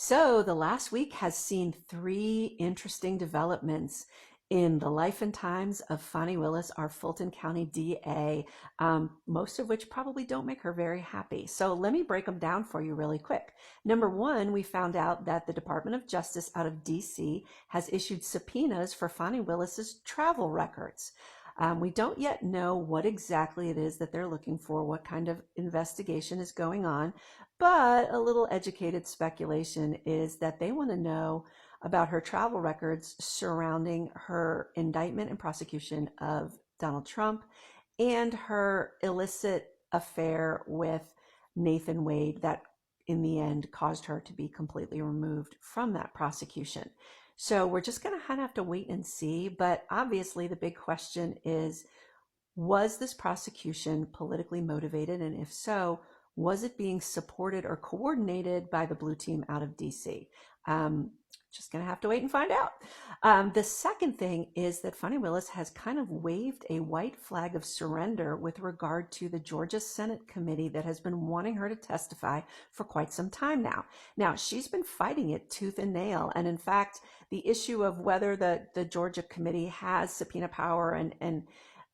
So, the last week has seen three interesting developments in the life and times of Fani Willis, our Fulton County DA, most of which probably don't make her very happy. So, let me break them down for you really quick. Number one, we found out that the Department of Justice out of DC has issued subpoenas for Fani Willis's travel records. We don't yet know what exactly it is that they're looking for, what kind of investigation is going on, but a little educated speculation is that they want to know about her travel records surrounding her indictment and prosecution of Donald Trump and her illicit affair with Nathan Wade that in the end caused her to be completely removed from that prosecution. So we're just going to kind of have to wait and see. But obviously, the big question is, was this prosecution politically motivated? And if so, was it being supported or coordinated by the blue team out of DC? Just going to have to wait and find out. The second thing is that Fani Willis has kind of waved a white flag of surrender with regard to the Georgia Senate committee that has been wanting her to testify for quite some time now. Now, she's been fighting it tooth and nail. And in fact, the issue of whether the Georgia committee has subpoena power and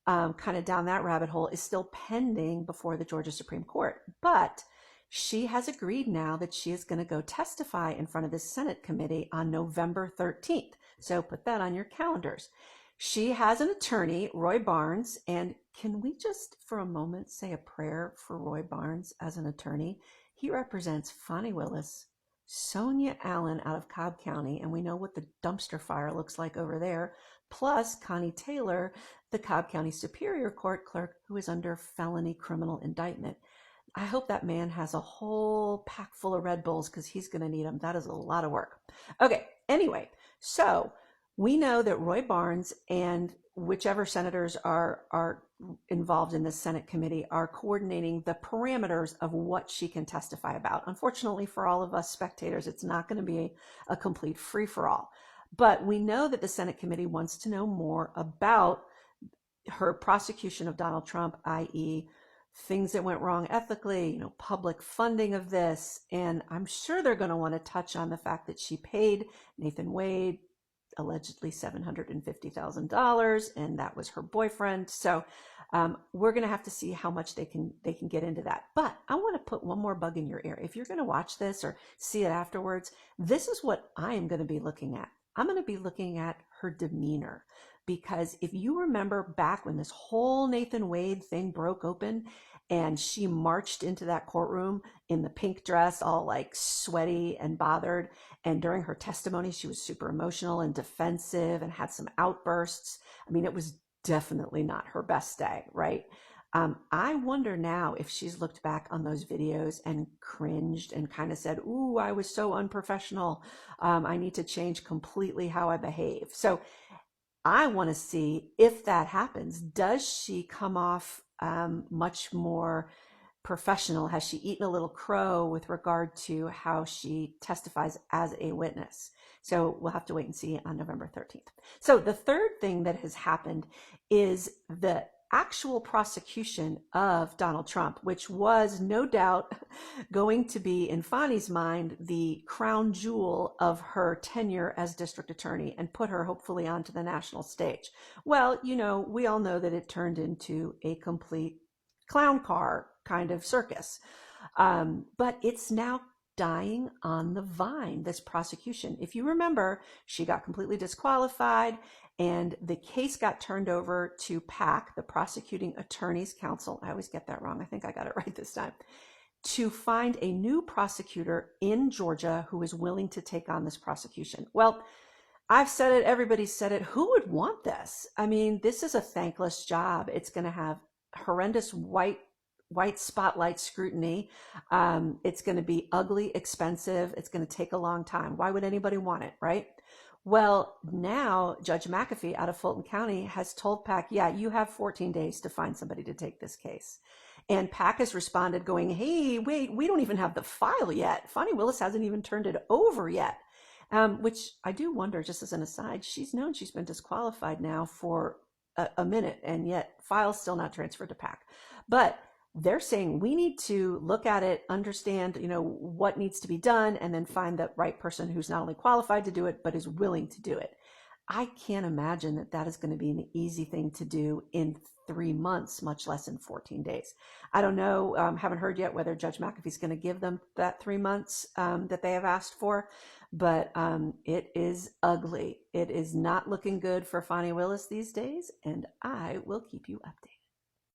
kind of down that rabbit hole is still pending before the Georgia Supreme Court. But she has agreed now that she is going to go testify in front of the Senate committee on November 13th. So put that on your calendars. She has an attorney, Roy Barnes, and can we just for a moment say a prayer for Roy Barnes as an attorney? He represents Fani Willis, Sonia Allen out of Cobb County, and we know what the dumpster fire looks like over there, plus Connie Taylor, the Cobb County Superior Court clerk who is under felony criminal indictment. I hope that man has a whole pack full of Red Bulls because he's going to need them. That is a lot of work. Okay, anyway, so we know that Roy Barnes and whichever senators are involved in this Senate committee are coordinating the parameters of what she can testify about. Unfortunately for all of us spectators, it's not going to be a complete free-for-all. But we know that the Senate committee wants to know more about her prosecution of Donald Trump, i.e., things that went wrong ethically, public funding of this. And I'm sure they're going to want to touch on the fact that she paid Nathan Wade allegedly $750,000, and that was her boyfriend. So we're going to have to see how much they can get into that. But I want to put one more bug in your ear. If you're going to watch this or see it afterwards, this is what I am going to be looking at. I'm going to be looking at her demeanor. Because if you remember back when this whole Nathan Wade thing broke open and she marched into that courtroom in the pink dress, all like sweaty and bothered, and during her testimony, she was super emotional and defensive and had some outbursts. I mean, it was definitely not her best day, right? I wonder now if she's looked back on those videos and cringed and kind of said, ooh, I was so unprofessional. I need to change completely how I behave. So I want to see if that happens. Does she come off much more professional? Has she eaten a little crow with regard to how she testifies as a witness? So we'll have to wait and see on November 13th. So the third thing that has happened is the actual prosecution of Donald Trump, which was no doubt going to be, in Fani's mind, the crown jewel of her tenure as district attorney and put her hopefully onto the national stage. Well, we all know that it turned into a complete clown car kind of circus. But it's now dying on the vine, this prosecution. If you remember, she got completely disqualified and the case got turned over to PAC, the Prosecuting Attorneys Council. I always get that wrong. I think I got it right this time. To find a new prosecutor in Georgia who is willing to take on this prosecution. Well, I've said it, everybody's said it. Who would want this? I mean, this is a thankless job. It's going to have horrendous white spotlight scrutiny. It's going to be ugly, expensive. It's going to take a long time. Why would anybody want it, right? Well, now Judge McAfee out of Fulton County has told PAC, yeah, you have 14 days to find somebody to take this case. And PAC has responded going, hey, wait, we don't even have the file yet. Fani Willis hasn't even turned it over yet. Which I do wonder, just as an aside, she's known she's been disqualified now for a minute, and yet file's still not transferred to PAC. But they're saying we need to look at it, understand, what needs to be done, and then find the right person who's not only qualified to do it, but is willing to do it. I can't imagine that that is going to be an easy thing to do in 3 months, much less in 14 days. I don't know, haven't heard yet whether Judge McAfee's going to give them that 3 months that they have asked for, but it is ugly. It is not looking good for Fani Willis these days, and I will keep you updated.